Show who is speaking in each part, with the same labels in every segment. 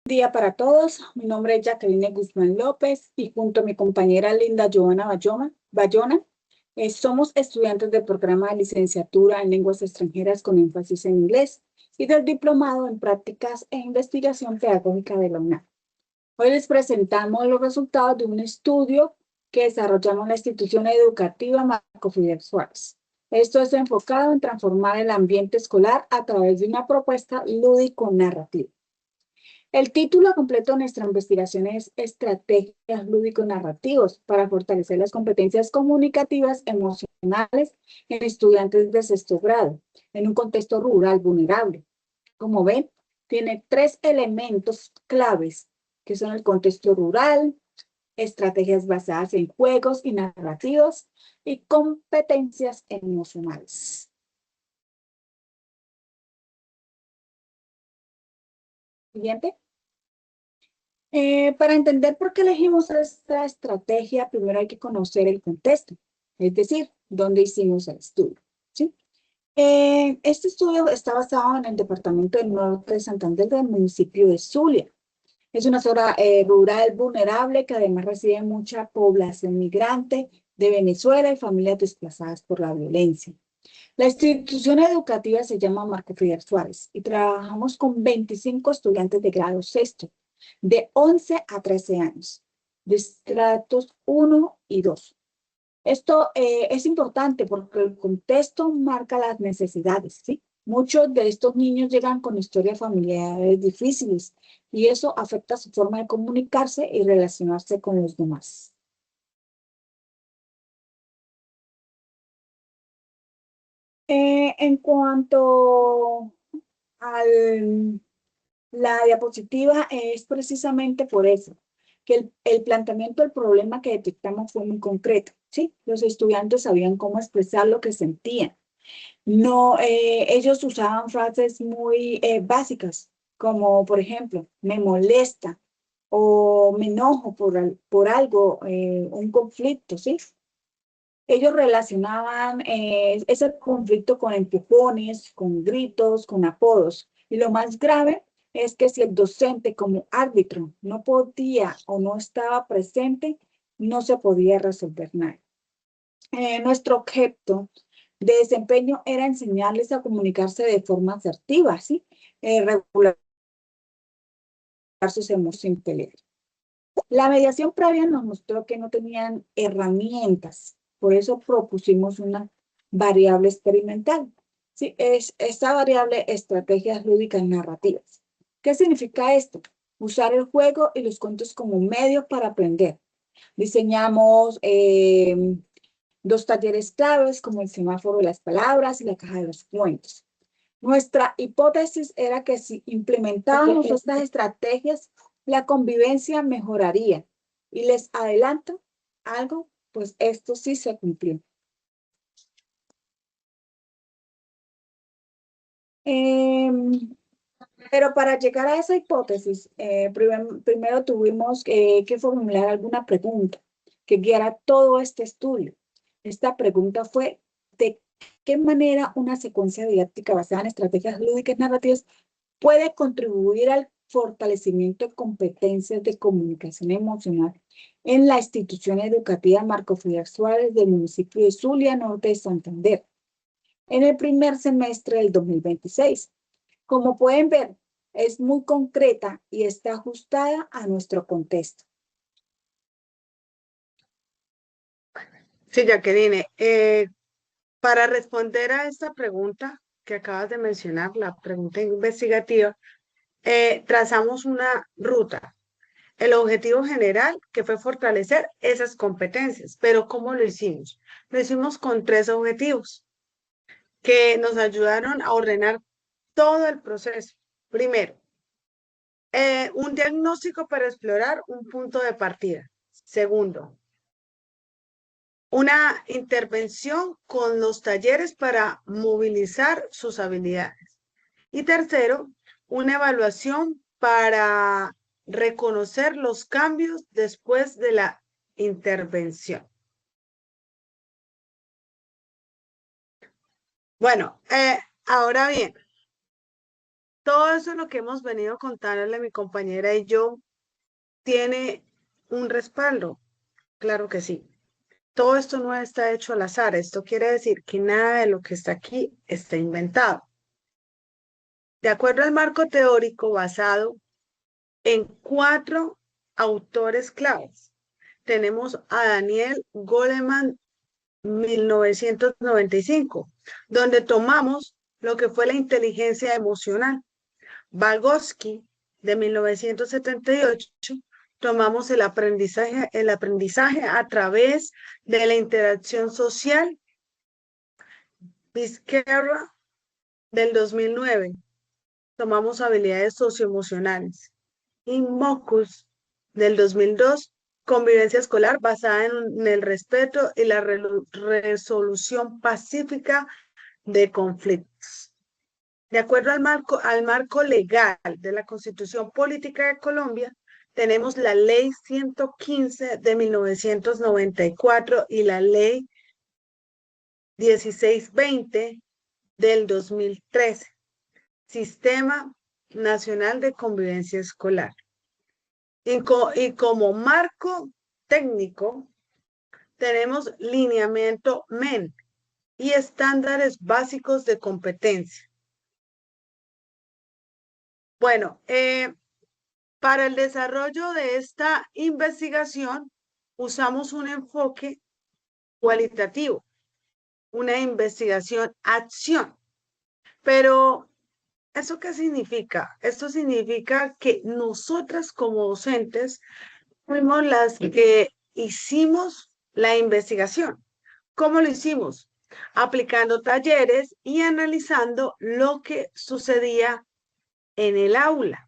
Speaker 1: Día para todos. Mi nombre es Jacqueline Guzmán López y junto a mi compañera Linda Joana Bayona, somos estudiantes del programa de licenciatura en lenguas extranjeras con énfasis en inglés y del diplomado en prácticas e investigación pedagógica de la UNAM. Hoy les presentamos los resultados de un estudio que desarrollamos en la institución educativa Marco Fidel Suárez. Esto es enfocado en transformar el ambiente escolar a través de una propuesta lúdico-narrativa. El título completo de nuestra investigación es Estrategias lúdico-narrativos para fortalecer las competencias comunicativas emocionales en estudiantes de sexto grado, en un contexto rural vulnerable. Como ven, tiene 3 elementos claves, que son el contexto rural, estrategias basadas en juegos y narrativos, y competencias emocionales. Siguiente. Para entender por qué elegimos esta estrategia, primero hay que conocer el contexto, es decir, dónde hicimos el estudio, ¿sí? Este estudio está basado en el departamento del norte de Santander, del municipio de Zulia. Es una zona rural vulnerable que además recibe mucha población migrante de Venezuela y familias desplazadas por la violencia. La institución educativa se llama Marco Fidel Suárez y trabajamos con 25 estudiantes de grado sexto, de 11 a 13 años, de estratos 1 y 2. Esto es importante porque el contexto marca las necesidades, ¿sí? Muchos de estos niños llegan con historias familiares difíciles y eso afecta su forma de comunicarse y relacionarse con los demás. En cuanto a la diapositiva, es precisamente por eso, que el planteamiento del problema que detectamos fue muy concreto, ¿sí? Los estudiantes sabían cómo expresar lo que sentían. No, ellos usaban frases muy básicas, como por ejemplo, me molesta o me enojo por algo, un conflicto, ¿sí? Ellos relacionaban ese conflicto con empujones, con gritos, con apodos. Y lo más grave es que si el docente como árbitro no podía o no estaba presente, no se podía resolver nada. Nuestro objeto de desempeño era enseñarles a comunicarse de forma asertiva, ¿sí? Regular sus emociones sin pelear. La mediación previa nos mostró que no tenían herramientas, por eso propusimos una variable experimental. Sí, es esta variable estrategias lúdicas narrativas. ¿Qué significa esto? Usar el juego y los cuentos como medio para aprender. Diseñamos 2 talleres claves como el semáforo de las palabras y la caja de los cuentos. Nuestra hipótesis era que si implementábamos estas estrategias, la convivencia mejoraría. Y les adelanto algo, pues esto sí se cumplió. Pero para llegar a esa hipótesis, primero tuvimos que formular alguna pregunta que guiara todo este estudio. Esta pregunta fue, ¿de qué manera una secuencia didáctica basada en estrategias lúdicas narrativas puede contribuir al fortalecimiento de competencias de comunicación emocional en la institución educativa Marco Fidel Suárez del municipio de Zulia, norte de Santander, en el primer semestre del 2026? Como pueden ver, es muy concreta y está ajustada a nuestro contexto.
Speaker 2: Sí, Jacqueline, para responder a esta pregunta que acabas de mencionar, la pregunta investigativa, trazamos una ruta. El objetivo general, que fue fortalecer esas competencias, pero ¿cómo lo hicimos? Lo hicimos con 3 objetivos que nos ayudaron a ordenar todo el proceso. Primero, un diagnóstico para explorar un punto de partida. Segundo, una intervención con los talleres para movilizar sus habilidades. Y tercero, una evaluación para reconocer los cambios después de la intervención. Bueno, ahora bien, todo eso lo que hemos venido contándole mi compañera y yo tiene un respaldo. Claro que sí. Todo esto no está hecho al azar. Esto quiere decir que nada de lo que está aquí está inventado. De acuerdo al marco teórico basado en 4 autores claves, tenemos a Daniel Goleman, 1995, donde tomamos lo que fue la inteligencia emocional. Vygotsky, de 1978, tomamos el aprendizaje a través de la interacción social. Vizquerra, del 2009, tomamos habilidades socioemocionales. Y Mocus, del 2002, convivencia escolar basada en el respeto y la resolución pacífica de conflictos. De acuerdo al marco legal de la Constitución Política de Colombia, tenemos la Ley 115 de 1994 y la Ley 1620 del 2013, Sistema Nacional de Convivencia Escolar. Y como marco técnico, tenemos lineamiento MEN y estándares básicos de competencia. Bueno, para el desarrollo de esta investigación, usamos un enfoque cualitativo, una investigación-acción. Pero, ¿eso qué significa? Esto significa que nosotras como docentes fuimos las que hicimos la investigación. ¿Cómo lo hicimos? Aplicando talleres y analizando lo que sucedía en el aula.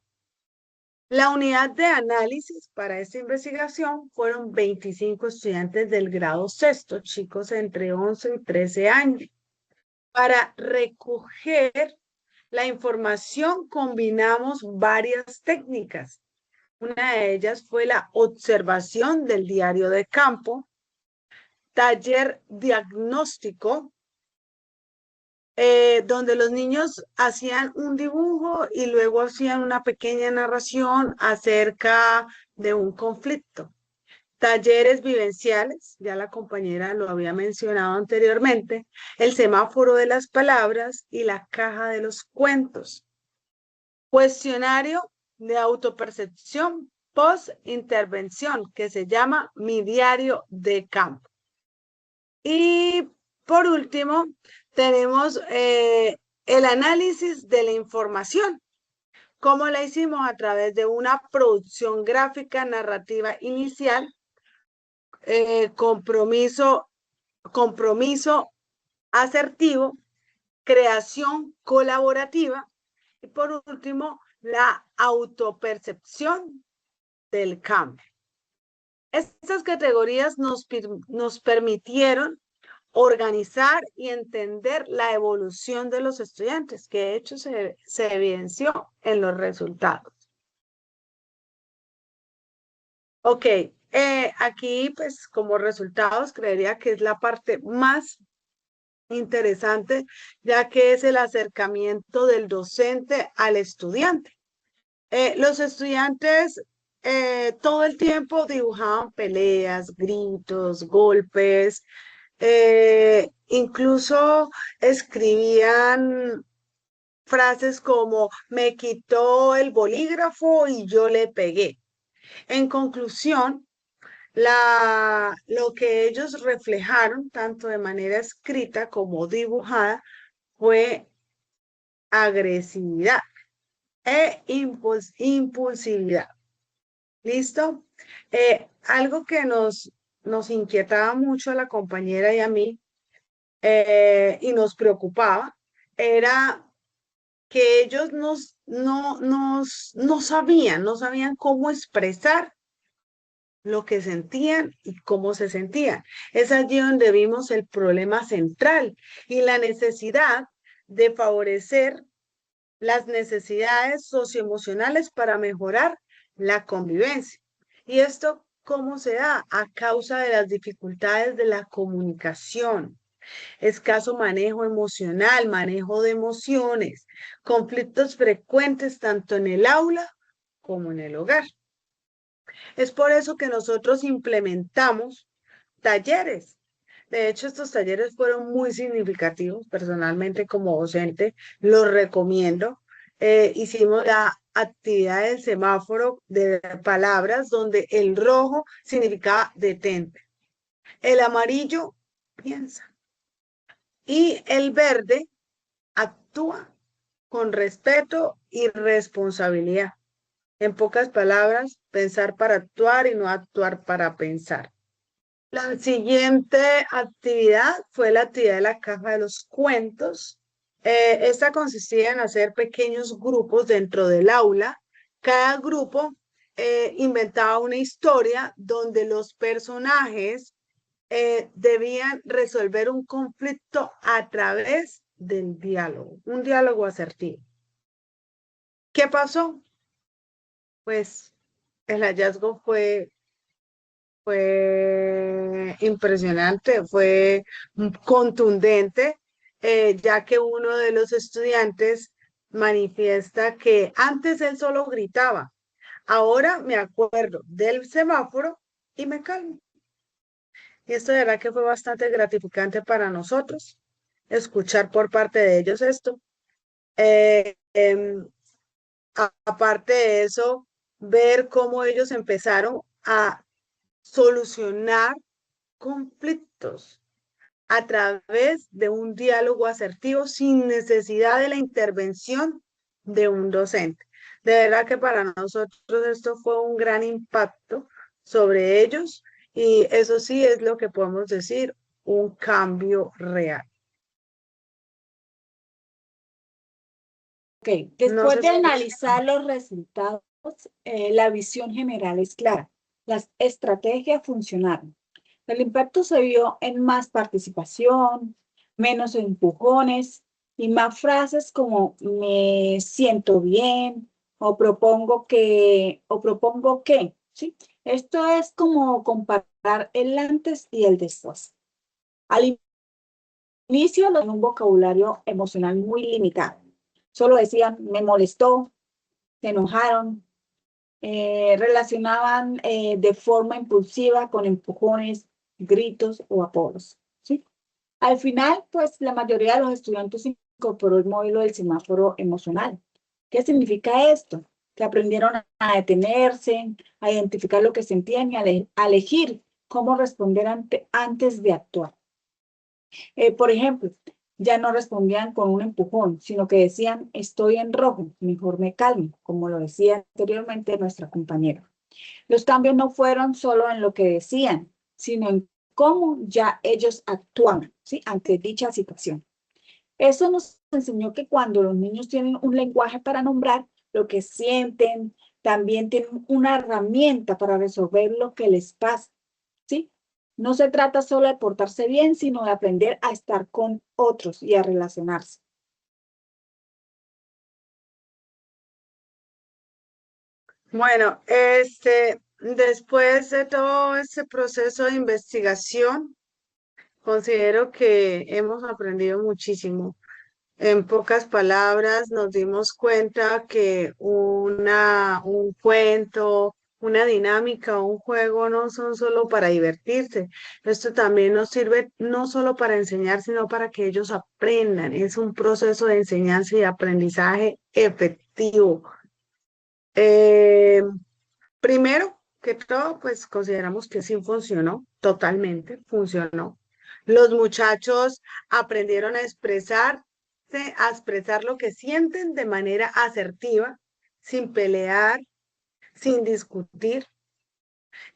Speaker 2: La unidad de análisis para esta investigación fueron 25 estudiantes del grado sexto, chicos entre 11 y 13 años. Para recoger la información combinamos varias técnicas. Una de ellas fue la observación del diario de campo, taller diagnóstico, donde los niños hacían un dibujo y luego hacían una pequeña narración acerca de un conflicto. Talleres vivenciales, ya la compañera lo había mencionado anteriormente, el semáforo de las palabras y la caja de los cuentos. Cuestionario de autopercepción post-intervención, que se llama Mi Diario de Campo. Y por último, tenemos el análisis de la información. ¿Cómo la hicimos? A través de una producción gráfica narrativa inicial, compromiso asertivo, creación colaborativa y por último, la autopercepción del cambio. Estas categorías nos permitieron organizar y entender la evolución de los estudiantes, que de hecho se evidenció en los resultados. Ok, aquí pues como resultados creería que es la parte más interesante, ya que es el acercamiento del docente al estudiante. Los estudiantes todo el tiempo dibujaban peleas, gritos, golpes, incluso escribían frases como me quitó el bolígrafo y yo le pegué. En conclusión, lo que ellos reflejaron, tanto de manera escrita como dibujada, fue agresividad e impulsividad. ¿Listo? Algo que nos inquietaba mucho a la compañera y a mí y nos preocupaba era que ellos no sabían cómo expresar lo que sentían y cómo se sentían. Es allí donde vimos el problema central y la necesidad de favorecer las necesidades socioemocionales para mejorar la convivencia. ¿Y esto cómo se da? A causa de las dificultades de la comunicación. escaso manejo emocional, manejo de emociones, conflictos frecuentes tanto en el aula como en el hogar. Es por eso que nosotros implementamos talleres. De hecho, estos talleres fueron muy significativos. Personalmente, como docente, los recomiendo. Hicimos la actividad del semáforo de palabras, donde el rojo significaba detente, el amarillo piensa y el verde actúa con respeto y responsabilidad. En pocas palabras, pensar para actuar y no actuar para pensar. La siguiente actividad fue la actividad de la caja de los cuentos. Esta consistía en hacer pequeños grupos dentro del aula. Cada grupo inventaba una historia donde los personajes debían resolver un conflicto a través del diálogo, un diálogo asertivo. ¿Qué pasó? Pues el hallazgo fue impresionante, fue contundente, ya que uno de los estudiantes manifiesta que antes él solo gritaba, ahora me acuerdo del semáforo y me calmo. Y esto de verdad que fue bastante gratificante para nosotros, escuchar por parte de ellos esto. Eh, em, Aparte de eso, ver cómo ellos empezaron a solucionar conflictos a través de un diálogo asertivo sin necesidad de la intervención de un docente. De verdad que para nosotros esto fue un gran impacto sobre ellos y eso sí es lo que podemos decir, un cambio real.
Speaker 1: Ok,
Speaker 2: No
Speaker 1: después
Speaker 2: sé
Speaker 1: de
Speaker 2: si...
Speaker 1: analizar los resultados, la visión general es clara. Las estrategias funcionaron. El impacto se vio en más participación, menos empujones y más frases como me siento bien o propongo que, ¿sí? Esto es como comparar el antes y el después. Al inicio, un vocabulario emocional muy limitado. Solo decían, me molestó, se enojaron, relacionaban de forma impulsiva con empujones, gritos o apodos, ¿sí? Al final, pues la mayoría de los estudiantes incorporó el modelo del semáforo emocional. ¿Qué significa esto? Que aprendieron a detenerse, a identificar lo que sentían y a elegir cómo responder antes de actuar. Por ejemplo, ya no respondían con un empujón, sino que decían, estoy en rojo, mejor me calmo, como lo decía anteriormente nuestra compañera. Los cambios no fueron solo en lo que decían, sino en cómo ya ellos actuaban, ¿sí? Ante dicha situación. Eso nos enseñó que cuando los niños tienen un lenguaje para nombrar lo que sienten, también tienen una herramienta para resolver lo que les pasa, ¿sí? No se trata solo de portarse bien, sino de aprender a estar con otros y a relacionarse.
Speaker 2: Bueno, después de todo este proceso de investigación, considero que hemos aprendido muchísimo. En pocas palabras, nos dimos cuenta que un cuento, una dinámica, un juego no son solo para divertirse. Esto también nos sirve no solo para enseñar, sino para que ellos aprendan. Es un proceso de enseñanza y aprendizaje efectivo. Eh, Primero que todo, pues consideramos que sí funcionó, totalmente funcionó. Los muchachos aprendieron a expresar lo que sienten de manera asertiva, sin pelear, sin discutir.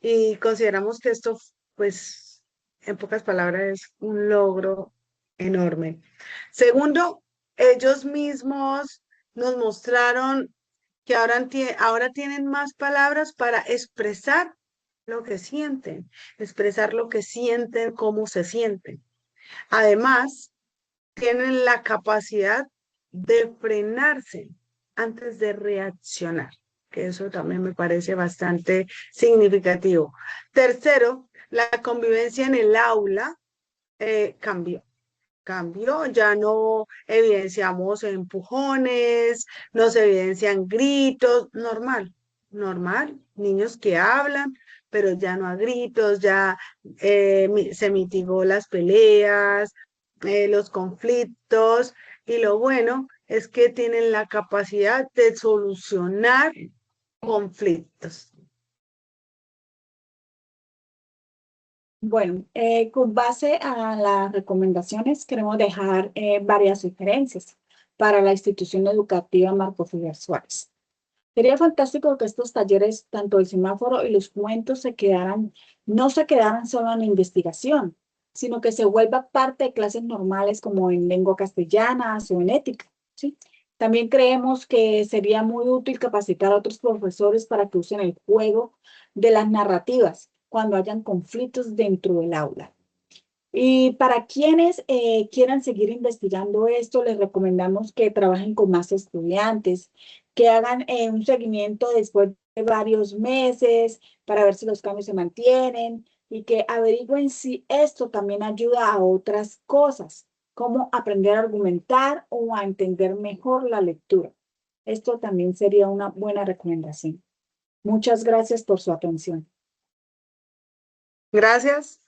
Speaker 2: Y consideramos que esto, pues, en pocas palabras, es un logro enorme. Segundo, ellos mismos nos mostraron que ahora tienen más palabras para expresar lo que sienten, cómo se sienten. Además, tienen la capacidad de frenarse antes de reaccionar, que eso también me parece bastante significativo. Tercero, la convivencia en el aula cambió. cambió, ya no evidenciamos empujones, no se evidencian gritos, normal, normal, niños que hablan, pero ya no a gritos, ya se mitigó las peleas, los conflictos, y lo bueno es que tienen la capacidad de solucionar conflictos.
Speaker 1: Bueno, con base a las recomendaciones, queremos dejar varias sugerencias para la institución educativa Marco Figueroa Suárez. Sería fantástico que estos talleres, tanto el semáforo y los cuentos, no se quedaran solo en investigación, sino que se vuelva parte de clases normales como en lengua castellana o en ética, ¿sí? También creemos que sería muy útil capacitar a otros profesores para que usen el juego de las narrativas cuando hayan conflictos dentro del aula. Y para quienes quieran seguir investigando esto, les recomendamos que trabajen con más estudiantes, que hagan un seguimiento después de varios meses para ver si los cambios se mantienen y que averigüen si esto también ayuda a otras cosas, como aprender a argumentar o a entender mejor la lectura. Esto también sería una buena recomendación. Muchas gracias por su atención.
Speaker 2: Gracias.